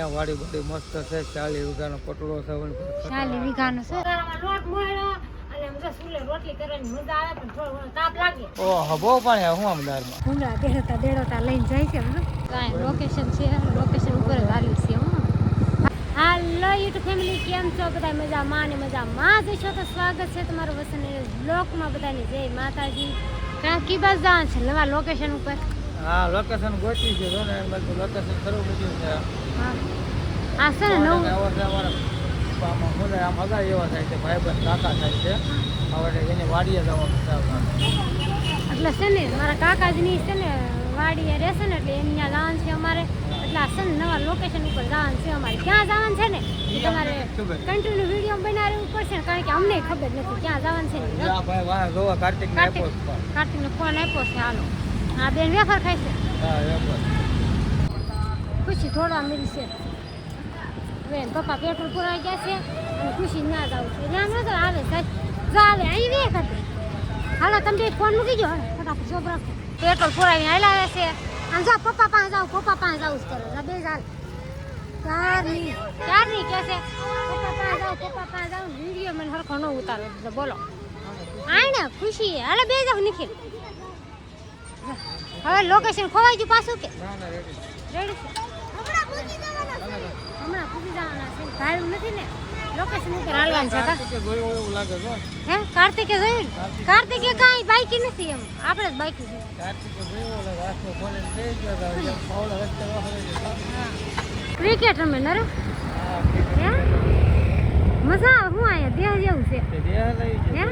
વાડી બધી મસ્ત છે 40 વીઘાનો પટલો છે 40 વીઘાનો છે લોટ મોળો અને મજા સુલે રોટલી કરવાની મજા આવે પણ થોડો તાપ લાગે ઓહો બહુ પાણી આવે હું આમ દારમાં ભૂંગળા દેડતા લઈને જાય છે કાંઈ લોકેશન છે લોકેશન ઉપર જ આવી છે હાલો યુટ્યુબ ફેમિલી કેમ છો બધા મજામાં ને મજામાં જ છો તો સ્વાગત છે તમારું વસન બ્લોગમાં બધાની જય માતાજી કી બસ જવાનું છે નવા લોકેશન ઉપર હા લોકેશન ગોતી છે ને બધું લોકેશન ખરું બધું છે હા આ છે ને નવું આવો છે અમારા મુલે આમ હગા એવા થાય છે ભાઈબંધ કાકા થાય છે હવે એની વાડીએ જવાનું છે એટલે છે ને મારા કાકાજીની છે ને વાડીએ રહેશે ને એટલે એની ત્યાં જવાનું છે અમારે એટલે આ છે ને નવા લોકેશન ઉપર જવાનું છે અમારે ક્યાં જવાનું છે ને તમારે કન્ટિન્યુ વિડીયો બનાવવું પડશે ને કારણ કે અમને ખબર નથી ક્યાં જવાનું છે ને ભાઈ વાહ જોવા કાર્તિકને ફોન આપ્યો છે હાલો હા બેન વેફર ખાય છે હા વેફર ખુશી થોડા મિલી છે બેન પપ્પા પેટ્રોલ પુરાઈ ગયા છે અને ખુશી ના જાવ છે ત્યાં ન આવે સાહેબ જો આવે અહીં વે ખાતે હાલો તમે ફોન મૂકી ગયો ફટાફટ જોબ રાખો પેટ્રોલ પુરાવીને હાલાવે છે અને જો પપ્પા પાસે જાવ જ કરે બે ચાલ ચારની કે છે પપ્પા પાસે જાવ વિડીયો મને હરખો ન ઉતારો બોલો આય ને ખુશી હાલો બે જાવ નિખિલ હવે લોકેશન ખોવાઈ ગયું પાછું કે રેડી છે હમણાં પૂછી જવાના છે ભાડું નથી ને લોકેશન ઉપર હાલવાનું છે કાર્તિકે જોયું એવું લાગે છે હે કાર્તિકે જોયું કાર્તિકે કાંઈ બાઈકી નથી એમ આપણે જ બાઈકી છે કાર્તિકે જોયું ઓલા રાસ્તો ખોલીને બેસી ગયો તો પાવડા રસ્તે વાહરે ક્રિકેટ રમે નરે હે મજા આવે હું આયા દેહ જેવું છે દેહ લઈ હે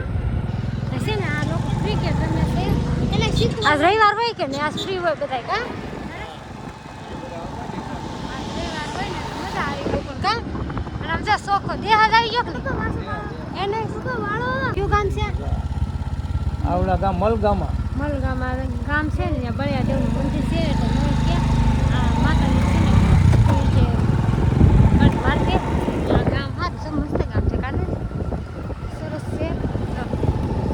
છે ને આ લોકો ક્રિકેટ રમે છે એટલે શીખવા આજ રવિવાર હોય કે ને આજ ફ્રી હોય બધાય કા સોખો દેહ આવી ગયો એને સુકો વાળો કયું ગામ છે આવડા ગામ મલગામાં ગામ છે ને ત્યાં બળિયા દેવનું મંદિર છે એટલે મને કે આ માતાજી છે ને કે કટ માર્કે આ ગામ હાથ છે મસ્ત ગામ છે કાને સરસ છે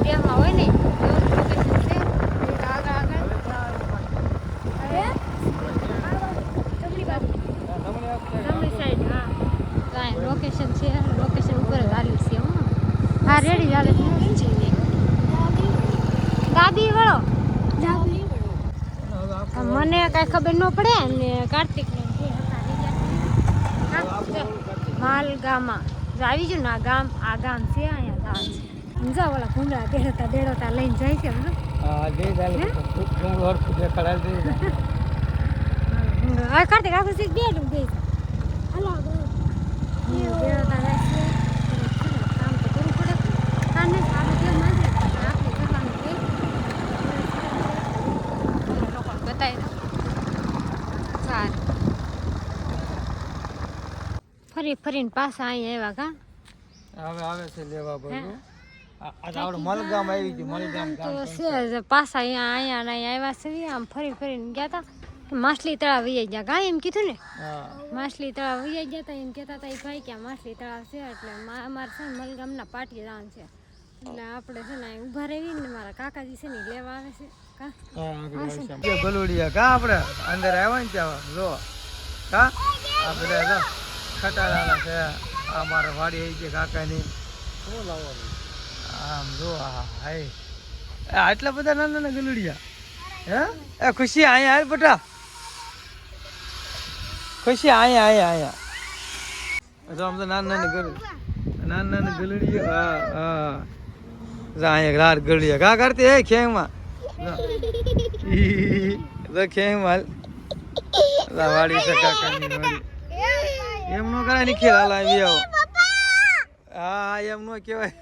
દેહમાં હોય ને એવું લોકેશન છે આગળ અરે જમણી બાજુ જમણી સાઈડ હા કાંઈ લોકેશન છે લોકેશન ઉપર જ હાલી છે હા રેડી ચાલે દાદી વળો મને કાંઈ ખબર ન પડે ને કાર્તિક માલગામાં આવી ગયું ને આ ગામ છે અહીંયા ગામ છે સમજા ઓલા ભૂંગળા દેડતા લઈને જાય છે કાર્તિક આખું શીખ બે ડૂબ ફરીને પાછા અહીંયા આવ્યા કા હવે આવે છે લેવા બધું આપણે મલગામ આવી ગયું મલગામ તો છે પાછા અહીંયા આવ્યા છે આમ ફરીને ગયા હતા માછલી તળાવ વહી ગયા કા એમ કીધું ને માછલી તળાવ વહી ગયા હતા એમ કહેતા હતા એ ભાઈ ક્યાં માછલી તળાવ છે એટલે અમારે છે ને મલગામના પાટીએ જવાનું છે એટલે આપણે છે ને ઊભા રહી ને મારા કાકાજી છે ને લેવા આવે છે કા ગલુડિયા કા આપણે અંદર આવ્યા ને ત્યાં જો કા આ બધા જો ખટારાના છે આ મારા વાડી આવી છે કાકાની શું લાવવાનું આમ જો હાય આટલા બધા નાના ગલુડિયા હે એ ખુશી અહીંયા હાલ બેટા ખુશી અહીંયા તો આમ તો નાના ગલુડિયા હા અહીંયા રાર ગલુડિયા કા કરતી હે ખેંગમાં ખેંગમાં વાડી છે કાકાની વાડી એમ નો કરાય ની ખેલ હાલ આવી આવો હા એમ નો કહેવાય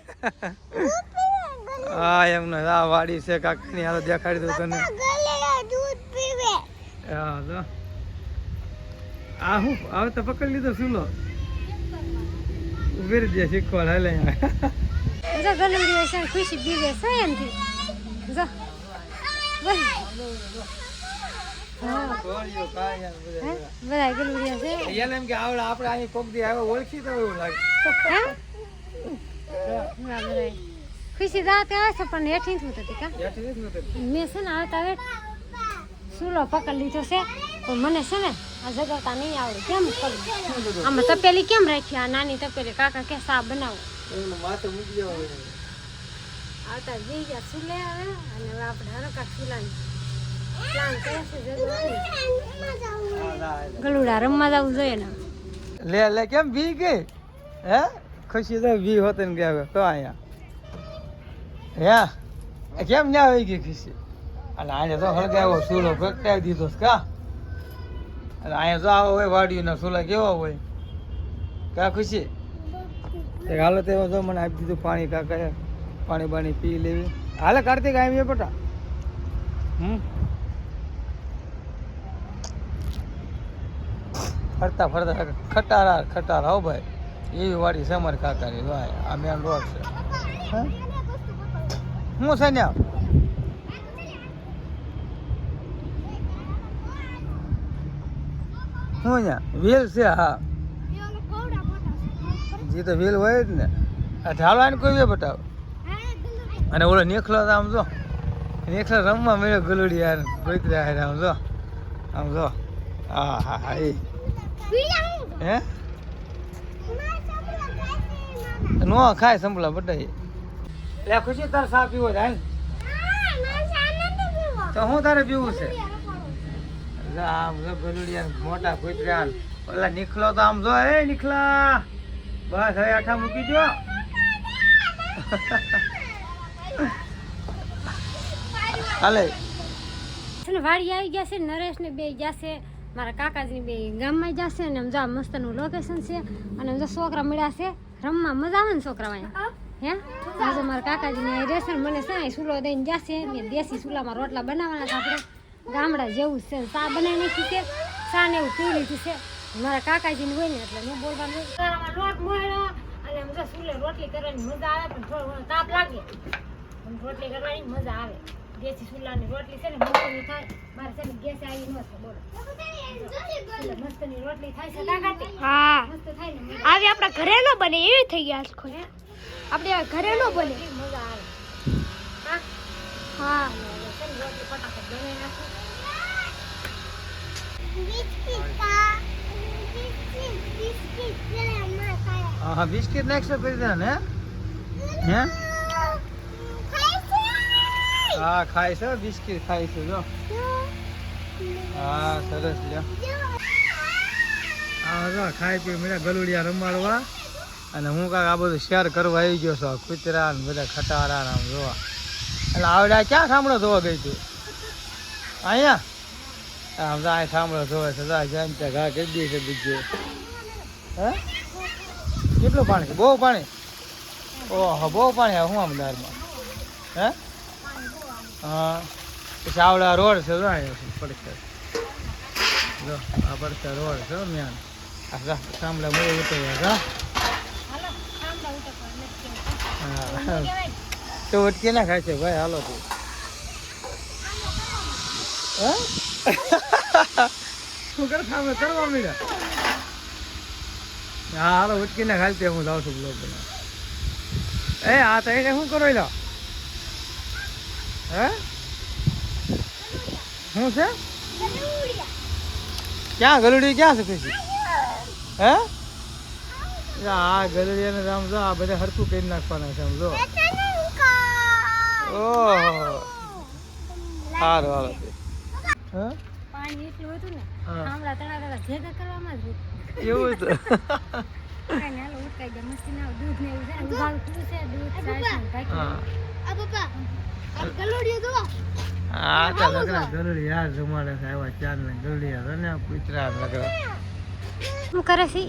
હા એમ નો આ વાડી છે કાકાની હાલ દેખાડી દઉં તને હા તો આ હું હવે તો પકડી લીધો સુલો ઉભી રહી જાય શીખવાડ હાલે ગલુડિયા છે ખુશી બીવે છે એમથી જો બધા ગલુડિયા છે એમ કે આવડે આપણે અહીં કોક દી આવે ઓળખી તો એવું લાગે ખુશી રાતે આવે છે પણ હેઠી શું થતી કા મેં છે ને આવતા હવે સુલો પકડી લીધો છે પણ મને છે ને આ જગાવતા નહીં આવડે. કેમ કરું? આમાં તપેલી કેમ રાખી? આ નાની તપેલી કાકા કે સા બનાવો. માથે મૂકી દેવા આવતા જઈ ગયા સુલે આવે અને હવે આપણે હરકા સુલાની પ્લાન કરે છે જગવાની. ગલુડા રમવા જવું જોઈએ ને. લે કેમ બી ગઈ હે? ખુશી તો બી હોતે ને ગયા તો અહીંયા હે કેમ ના આવી ગઈ ખુશી? અને અહીંયા તો હળગાવો ચૂલો પ્રગટાવી દીધો છે કા? અને અહીંયા તો આવો હોય વાડીનો ચૂલો કેવો હોય કા ખુશી? હાલો તે તો મને આપી દીધું પાણી કાકા, પાણી બાણી પી લેવી. હાલે કાર્તિક આવી બેટા. ફરતા ખટારા હો ભાઈ, એવી વાડી છે અમારી કાકાની. આ મેન રોડ છે. હું છે ને હું ને વેલ છે. હા જે તો વેલ હોય જ ને. આ ઢાળવાની કોઈ બતાવ. અને ઓલો નેખલો આમ જો, નેખલો રમવા મળ્યો ગલુડી યાર ગોઈતરા આમ જો, આમ જો. હા હા હા એ હે નો ખાય સંભળા બટાઈ. એટલે ખુશી તારે સા પીવો છે તો હું તારે પીવું છે? આમ જો ગલુડિયા મોટા ગોઈતરા ઓલા નીખલો તો આમ જો. એ નીખલા બસ હવે આઠા મૂકી દો. હાલે વાડી આવી ગયા છે. નરેશ ને બે ગયા છે, મારા કાકાજી બે ગામમાં જશે. અને આમ જો આ મસ્તનું લોકેશન છે. અને આમ જો છોકરા મળ્યા છે રમવા. મજા આવે ને છોકરા અહીંયા હે? આજે મારા કાકાજીને અહીં રહેશે ને મને છે ચૂલો દઈને જશે. મેં દેશી ચૂલામાં રોટલા બનાવવાના છે. આપણે ગામડા જેવું છે. ચા બનાવી નાખી છે, ચા ને એવું પી લીધું છે. મારા કાકાજીને હોય ને એટલે ન બોલવાનું. લોટ મોળ્યો અને આમ જો ચૂલે રોટલી કરવાની મજા આવે. પણ થોડો ઘણો તાપ લાગે પણ રોટલી કરવાની મજા આવે. દેશી ચૂલાની રોટલી છે ને મસ્તની થાય. મારે છે ને ગેસ આવી ન છે. બોલો મસ્તની રોટલી થાય છે કાકાતી. હા મસ્ત થાય ને આવી આપણા ઘરે નો બને એવી થઈ ગયા આખો. આપણે ઘરે નો બને. મજા આવે. હા હા રોટલી ફટાફટ બનાવી નાખો. હા બિસ્કિટ નાખશો કરી દે ને હે? હા ખાય છે બિસ્કિટ ખાય છે જો. હા સરસ લ્યો. હા જો ખાઈ પી મેળા ગલુડિયા રમાડવા. અને હું કાંક આ બધું શેર કરવા આવી ગયો છું. કૂતરા ને બધા ખટારા આમ જોવા. એટલે આવડે ક્યાં સાંભળો જોવા ગઈ તું? અહીંયા આમ તો અહીં સાંભળો જોવે છે. જેમ ત્યાં ઘા કરી દે છે બીજું. હે કેટલું પાણી? બહુ પાણી? ઓહો બહુ પાણી આવે. હું આમ દારમાં હે? હા પછી આવડા રોડ છે જો પડશે જો. આ પડતા રોડ છે મેન. આ સાંભળા મળે ઉતર્યા કા. હા તો વટકી ના ખાય છે ભાઈ. હાલો તું શું કર સામે કરવા મળ્યા? હા હાલો વટકી ના ખાલતી હું લાવું છું બ્લોગ બના. એ આ તો એને શું કરો લો? હે શું છે? ક્યાં ગલુડી ક્યાં છે ખુશી? હે આ ગલુડિયાને આમ જો આ બધા હરખું કરી નાખવાના છે. આમ જો. ઓહો સારું હાલો. હા પાણી એટલું હતું ને આમળા તણા ભેગા કરવામાં જ એવું તો કાંઈ હાલો ઉટકાઈ જાય. મસ્તી ના દૂધ ને એવું છે ને ઉભારું થયું છે. દૂધ હા તો લગડા ગલુડી યાર જમાડે છે. આવ્યા ચાર ને ગલુડિયા છે ને કૂતરા લગડા. શું કરે છે?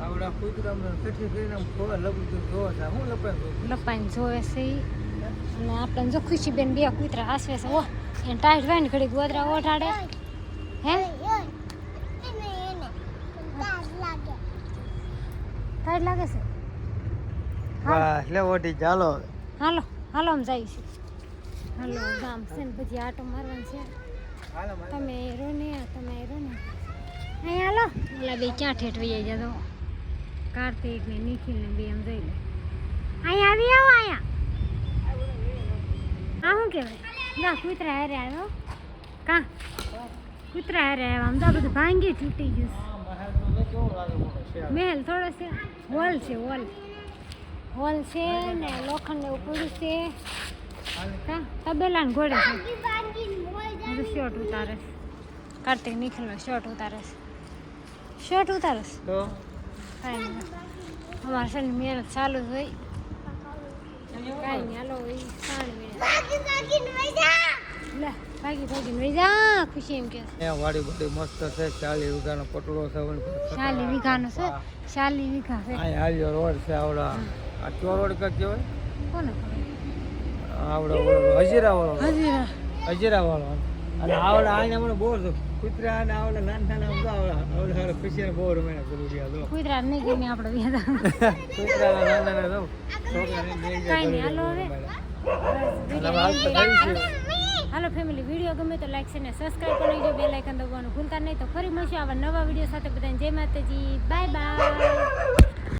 આવડા કૂતરા કઠી કરીને ખોવા લપડું જોવા છે. હું લપાઈને જોવે છે ઈ. અને આપણે જો ખુશીબેન બે કૂતરા હાસવે છે. ઓહ એને ટાઈટ હોય ને ઘડી ગોદરા ઓઢાડે હે? ટાઈટ લાગે છે. વાહ લે ઓટી ચાલો. હાલો હાલો આમ જાય છે. હાલો ગામ છે ને પછી આટો મારવાનું છે. તમે રો ને તમે રો ને અહીં હાલો. ઓલા બે ક્યાં ઠેઠવી જાય તો કાર્તિક ને નિખિલ ને બે આમ જઈ લે. અહીં આવી આવો. અહીંયા આ શું કહેવાય? ના કૂતરા હારે આવ્યો કા કૂતરા હારે આવ્યા આમ તો આ બધું ભાંગી તૂટી ગયું છે. મહેલ થોડો છે હોલ છે હોલ છે ને લોખંડ એવું પૂરું છે હા તબેલા ને ઘોડે છે શોર્ટ ઉતારે છે. કાર્તિક નિખિલ શોર્ટ ઉતારે છે તો કાંઈ નહીં અમારે છે ને મહેનત ચાલુ જ હોય કાંઈ નહીં હાલો એ પાણી લે ભાગીને વહી જા ખુશી એમ કે અહીંયા વાડી બધી મસ્ત છે 40 વીઘાનો પટલો છે 40 વીઘાનો છે 40 વીઘા છે અહીંયા હાલ્યો રોડ છે આવડા આ ચો રોડ કે કહેવાય કોને આવડો હજીરા વાળો હજી હજીરા વાળો અને આવડા અહીંયા મને બોર છે કૂતરા અને આવડા નાના નાના આવડા ખુશી બોર મેં કરું ગયા જો કુતરા નહીં ગમે આપણે વ્યાદા કૂતરા નાના નાના જો છોકરાને લઈ કાંઈ નહીં હાલો હવે હાલો ફેમિલી વિડીયો ગમે તો લાઈક છે ને સબસ્ક્રાઈબ કરી દેજો બેલ આઇકન દબાવવાનું ભૂલતા નહીં તો ફરી મળશું આવા નવા વિડીયો સાથે બધાને જય માતાજી બાય બાય